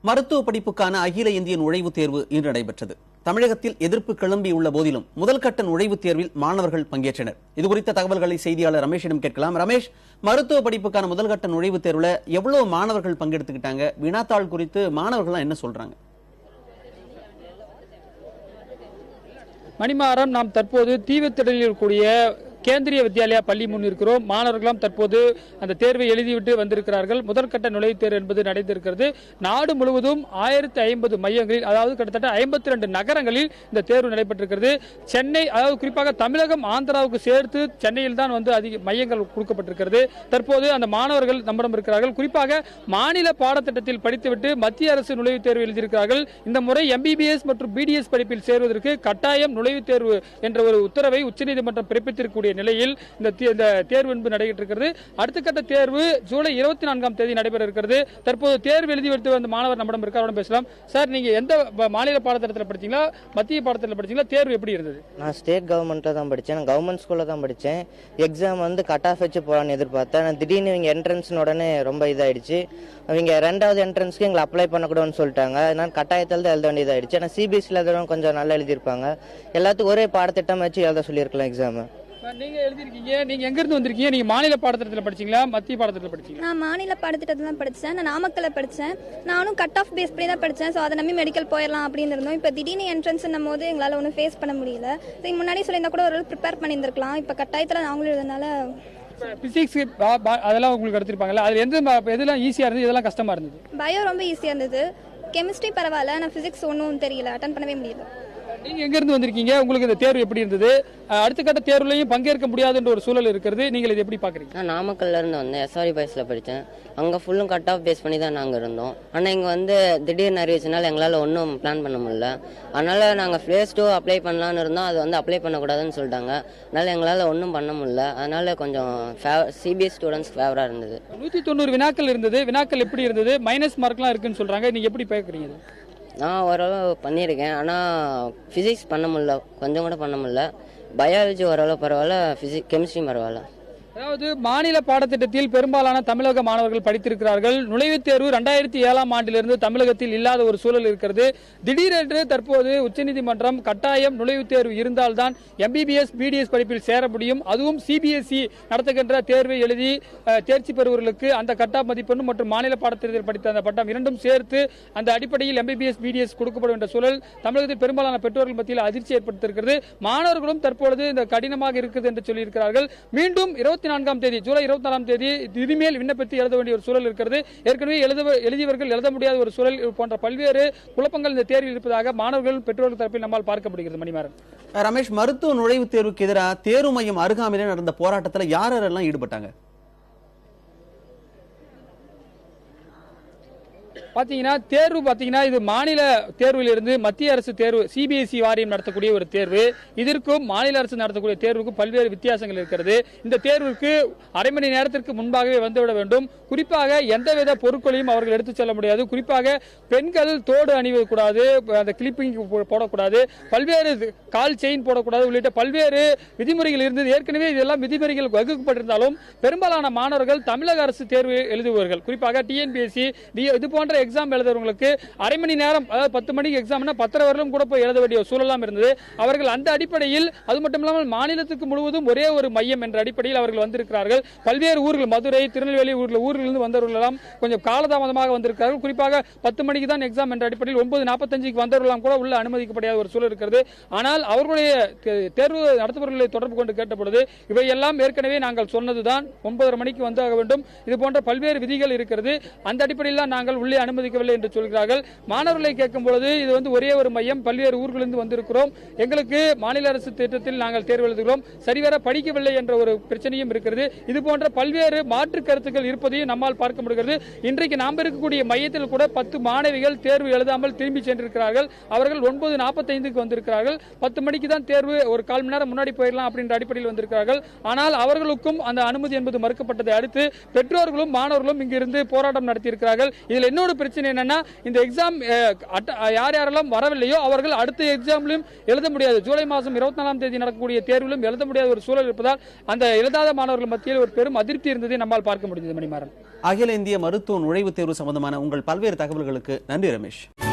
மருத்துவ படிப்புக்கான அகில இந்திய நுழைவுத் தேர்வு இன்று நடைபெற்றது. தமிழகத்தில் எதிர்ப்பு கிளம்பியுள்ள போதிலும் முதல்கட்ட நுழைவுத் தேர்வில் மாணவர்கள் பங்கேற்றனர். இதுகுறித்த தகவல்களை செய்தியாளர் ரமேஷிடம் கேட்கலாம். ரமேஷ், மருத்துவ படிப்புக்கான முதல்கட்ட நுழைவுத் தேர்வுல எவ்வளவு மாணவர்கள் பங்கெடுத்துக்கிட்டாங்க? வினாத்தாள் குறித்து மாணவர்கள் என்ன சொல்றாங்க? மணிமாறம், நாம் தற்போது தீவுத்திடலில் இருக்கக்கூடிய கேந்திரிய வித்யாலயா பள்ளி முன் இருக்கிறோம். மாணவர்களும் தற்போது அந்த தேர்வை எழுதிவிட்டு வந்திருக்கிறார்கள். முதற்கட்ட நுழைவுத் தேர்வு என்பது நடைபெற்றிருக்கிறது. நாடு முழுவதும் 1050 மையங்களில், அதாவது கிட்டத்தட்ட 52 நகரங்களில் இந்த தேர்வு நடைபெற்றிருக்கிறது. சென்னை, அதாவது குறிப்பாக தமிழகம், ஆந்திராவுக்கு சேர்த்து சென்னையில் தான் அதிக மையங்கள் கொடுக்கப்பட்டிருக்கிறது. தற்போது அந்த மாணவர்கள் நம்மிடம் இருக்கிறார்கள். குறிப்பாக மாநில பாடத்திட்டத்தில் படித்துவிட்டு மத்திய அரசு நுழைவுத் தேர்வு எழுதியிருக்கிறார்கள். இந்த முறை MBBS மற்றும் BDS படிப்பில் சேர்வதற்கு கட்டாயம் நுழைவுத் தேர்வு என்ற ஒரு உத்தரவை உச்சநீதிமன்றம் பிறப்பித்திருக்கக்கூடிய நிலையில் இந்த தேர்வு என்பது நடைபெற்றிருக்கிறது. அடுத்த கட்ட தேர்வு ஜூலை 24ஆம் தேதி நடைபெற இருக்கிறது. தற்போது தேர்வு எழுதி வைத்து வந்த மாணவர் நம்மிடம் இருக்கார், பேசலாம். சார், நீங்க எந்த மாநில பாடத்திட்டத்தில் படிச்சீங்களா, மத்திய பாடத்திட்டத்தில் படிச்சீங்களா? தேர்வு எப்படி இருந்தது? நான் ஸ்டேட் கவர்மெண்ட்ல தான் படித்தேன். நான் கவர்மெண்ட் ஸ்கூல்ல தான் படித்தேன். எக்ஸாம் கட் ஆஃப் வச்சு போகலான்னு எதிர்பார்த்தேன். நான் திடீர்னு இவங்க என்ட்ரன்ஸ் உடனே ரொம்ப இதாயிடுச்சு. அவங்க 2வது என்ட்ரன்ஸ்க்கு எங்களை அப்ளை பண்ணக்கூடாதுன்னு சொல்லிட்டாங்க. அதனால கட்டாயத்தில் தான் எழுத வேண்டியதாயிடுச்சு. ஆனால் CBSE கொஞ்சம் நல்லா எழுதியிருப்பாங்க. எல்லாத்துக்கும் ஒரே பாடத்திட்டம் வச்சு எழுத சொல்லியிருக்கலாம் எக்ஸாம். நீங்க எழுதிருக்கீங்க. நீங்க எங்க இருந்து வந்திருக்கீங்க? நீங்க மாநில பாடத்திட்டத்தில் படிச்சீங்களா, மத்திய பாடத்திட்டத்தில் படிச்சீங்களா? நான் மாநில பாடத்திட்டத்தில் தான் படித்தேன். நான் நாமக்கல்ல படித்தேன். நானும் கட் ஆஃப் பேஸ் பண்ணி தான் படித்தேன். ஸோ அதை நம்பி மெடிக்கல் போயிடலாம் அப்படின்னு இருந்தோம். இப்போ திடீர்னு என்ட்ரன்ஸ்னும் போது எங்களால் ஒன்றும் ஃபேஸ் பண்ண முடியல. இதுக்கு முன்னாடி சொல்லியிருந்தா கூட ஒரு ப்ரிப்பேர் பண்ணியிருந்திருக்கலாம். இப்போ கட்டாயத்தில் நாங்களும் எழுதுனால பிசிக்ஸ் அதெல்லாம் உங்களுக்கு எடுத்திருப்பாங்கல்ல, அது எதெல்லாம் ஈஸியாக இருந்தது, இதெல்லாம் கஷ்டமா இருந்தது? பயோ ரொம்ப ஈஸியாக இருந்தது. கெமிஸ்ட்ரி பரவாயில்ல. நான் ஃபிசிக்ஸ் ஒன்றும் தெரியல, அட்டன் பண்ணவே முடியல. நீங்க எங்க இருந்து வந்திருக்கீங்க? உங்களுக்கு இந்த தேர்வு எப்படி இருந்தது? அடுத்த கட்ட தேர்வுலையும் பங்கேற்க முடியாது என்ற ஒரு சூழல் இருக்கிறது. நீங்கள் இதை எப்படி பாக்குறீங்க? நான் நாமக்கல்ல இருந்து வந்தேன். SRE பாய்ஸ்ல படித்தேன். அங்கே ஃபுல்லும் கட் ஆஃப் பேஸ் பண்ணி தான் நாங்கள் இருந்தோம். ஆனால் இங்கே திடீர்னு அறிவிச்சனால எங்களால் ஒன்றும் பிளான் பண்ண முடியல. அதனால நாங்கள் phase 2 அப்ளை பண்ணலான்னு இருந்தோம். அது அப்ளை பண்ணக்கூடாதுன்னு சொல்லிட்டாங்க. அதனால எங்களால் ஒன்றும் பண்ண முடியல. அதனால கொஞ்சம் CBSE ஸ்டூடெண்ட்ஸ் ஃபேவராக இருந்தது. 190 வினாக்கள் இருந்தது. வினாக்கள் எப்படி இருந்தது? மைனஸ் மார்க்லாம் இருக்குன்னு சொல்றாங்க. நீங்க எப்படி பார்க்குறீங்க? நான் ஓரளவு பண்ணியிருக்கேன். ஆனால் ஃபிசிக்ஸ் பண்ண முடியல, கொஞ்சம் கூட பண்ண முடியல. பயாலஜி ஓரளவு பரவாயில்ல, கெமிஸ்ட்ரி பரவாயில்ல. அதாவது மாநில பாடத்திட்டத்தில் பெரும்பாலான தமிழக மாணவர்கள் படித்திருக்கிறார்கள். நுழைவுத் தேர்வு 2007ஆம் ஆண்டிலிருந்து தமிழகத்தில் இல்லாத ஒரு சூழல் இருக்கிறது. திடீரென்று தற்போது உச்சநீதிமன்றம் கட்டாயம் நுழைவுத் தேர்வு இருந்தால்தான் MBBS BDS படிப்பில் சேர முடியும், அதுவும் CBSE நடத்துகின்ற தேர்வை எழுதி தேர்ச்சி பெறுவர்களுக்கு அந்த கட் ஆஃப் மதிப்பெண் மற்றும் மாநில பாடத்திட்டத்தில் படித்த அந்த பட்டம் இரண்டும் சேர்த்து அந்த அடிப்படையில் MBBS BDS கொடுக்கப்படும் என்ற சூழல் தமிழகத்தில் பெரும்பாலான பெற்றோர்கள் மத்தியில் அதிர்ச்சி ஏற்படுத்தியிருக்கிறது. மாணவர்களும் தற்பொழுது இந்த கடினமாக இருக்குது என்று சொல்லியிருக்கிறார்கள். மீண்டும் 24ஆம் தேதி, ஜூலை 24ஆம் தேதி இனிமேல் விண்ணப்பித்து எழுத வேண்டிய ஒரு சூழல் இருக்கிறது. ஏற்கனவே எழுதியவர்கள் எழுத முடியாத ஒரு சூழல் போன்ற பல்வேறு குழப்பங்கள் இந்த தேர்வில் இருப்பதாக மாணவர்கள் பெற்றோர்கள் தரப்பில் நம்மால் பார்க்க முடிகிறது. மணிமாறன். ரமேஷ், மருத்துவ நுழைவுத் தேர்வுக்கு எதிராக தேர்வு மையம் அருகாமையில் நடந்த போராட்டத்தில் யாரெல்லாம் ஈடுபட்டாங்க? பாத்தீங்கன்னா இது மாநில தேர்விலிருந்து மத்திய அரசு தேர்வு CBSE வாரியம் நடத்தக்கூடிய ஒரு தேர்வு. இதற்கும் மாநில அரசு நடத்தக்கூடிய தேர்வுக்கும் பல்வேறு வித்தியாசங்கள் இருக்கிறது. இந்த தேர்வுக்கு அரை மணி நேரத்திற்கு முன்பாகவே வந்துவிட வேண்டும். குறிப்பாக எந்தவித பொருட்களையும் அவர்கள் எடுத்துச் செல்ல முடியாது. குறிப்பாக பெண்கள் தோடு அணிவக்கூடாது, அந்த கிளிப்பிங் போடக்கூடாது, பல்வேறு கால் செயின் போடக்கூடாது உள்ளிட்ட பல்வேறு விதிமுறைகள் இருந்தது. ஏற்கனவே இதெல்லாம் விதிமுறைகள் வகுக்கப்பட்டிருந்தாலும் பெரும்பாலான மாணவர்கள் தமிழக அரசு தேர்வு எழுதுவார்கள். குறிப்பாக TNPSC இது போன்ற எக்ஸாம் எழுதுறவங்களுக்கு அரை மணி நேரம், அதாவது 10 மணிக்கு எக்ஸாம்னா 10:30 வரலும் கூட போய் எழுத வேண்டிய சூழலாம் இருந்தது. அவர்கள் அந்த அடிப்படையில், அது மட்டும் இல்லாமல் மாநிலத்துக்கு முழுவதும் ஒரே ஒரு மையம் என்ற அடிப்படையில் அவர்கள் வந்திருக்கிறார்கள். பல்வேறு ஊர்கள், மதுரை, திருநெல்வேலி ஊர்களிலிருந்து வந்தவர்கள் எல்லாம் கொஞ்சம் காலதாமதமாக வந்திருக்கிறார்கள். குறிப்பாக 10 மணிக்கு தான் எக்ஸாம் என்ற அடிப்படையில் 9:45க்கு வந்தவர்களாம் கூட உள்ள அனுமதிக்கப்படாத ஒரு சூழல் இருக்கிறது. ஆனால் அவர்களுடைய தேர்வு நடத்துபவர்களை தொடர்பு கொண்டு கேட்டபொழுது இவையெல்லாம் ஏற்கனவே நாங்கள் சொன்னதுதான், 9:30 மணிக்கு வந்தாக வேண்டும், இது போன்ற பல்வேறு விதிகள் இருக்கிறது, அந்த அடிப்படையில் நாங்கள் உள்ளே அனுமதிக்கவில்லை என்று சொல்கிறார்கள். மாணவர்களை கேட்கும் பொழுது இது ஒரே ஒரு மையம், பல்வேறு ஊர்களிலிருந்து வந்திருக்கிறோம், எங்களுக்கு மாநில அரசு திட்டத்தில் நாங்கள் தேர்வு எழுதுகிறோம், சரிவர படிக்கவில்லை என்ற ஒரு பிரச்சனையும் இருக்கிறது. இது போன்ற பல்வேறு மாற்று கருத்துக்கள் இருப்பதையும் நம்மால் பார்க்க முடிகிறது. இன்றைக்கு நாம் இருக்கக்கூடிய மையத்தில் கூட 10 மாணவிகள் தேர்வு எழுதாமல் திரும்பி சென்றிருக்கிறார்கள். அவர்கள் 9:45க்கு வந்திருக்கிறார்கள். 10 மணிக்கு தான் தேர்வு, ஒரு 1/4 மணி நேரம் முன்னாடி போயிடலாம் அப்படின்ற அடிப்படையில் வந்திருக்கிறார்கள். ஆனால் அவர்களுக்கும் அந்த அனுமதி என்பது மறுக்கப்பட்டதை அடுத்து பெற்றோர்களும் மாணவர்களும் இங்கிருந்து போராட்டம் நடத்தியிருக்கிறார்கள். இதில் இன்னொரு பிரச்சனை என்னன்னா, இந்த எக்ஸாம் யாரெல்லாம் வரவில்லையோ அவர்கள் அடுத்த எக்ஸாம்லையும் எழுத முடியாது. ஜூலை மாதம் 24ஆம் தேதி நடக்கக்கூடிய தேர்விலும் எழுத முடியாத ஒரு சூழல் இருப்பதால் அந்த எழுதாத மாணவர்கள் மத்தியில் ஒரு பெரும் அதிருப்தி இருந்ததை நம்மால் பார்க்க முடிந்தது. மணிமாறன். அகில இந்திய மருத்துவ நுழைவுத் தேர்வு சம்பந்தமான உங்கள் பல்வேறு தகவல்களுக்கு நன்றி ரமேஷ்.